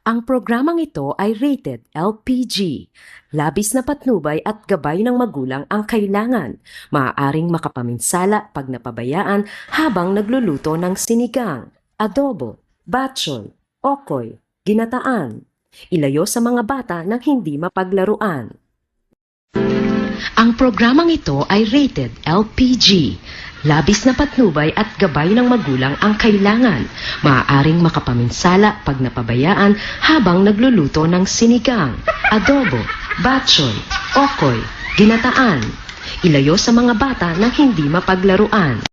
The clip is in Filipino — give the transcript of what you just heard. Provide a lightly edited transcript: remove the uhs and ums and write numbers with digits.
Ang programang ito ay rated LPG. Labis na patnubay at gabay ng magulang ang kailangan. Maaaring makapaminsala pag napabayaan habang nagluluto ng sinigang, adobo, batchoy, okoy, ginataan. Ilayo sa mga bata ng hindi mapaglaruan. Ang programang ito ay rated LPG. Labis na patnubay at gabay ng magulang ang kailangan. Maaaring makapaminsala pag napabayaan habang nagluluto ng sinigang, adobo, batchoy, okoy, ginataan. Ilayo sa mga bata ng hindi mapaglaruan.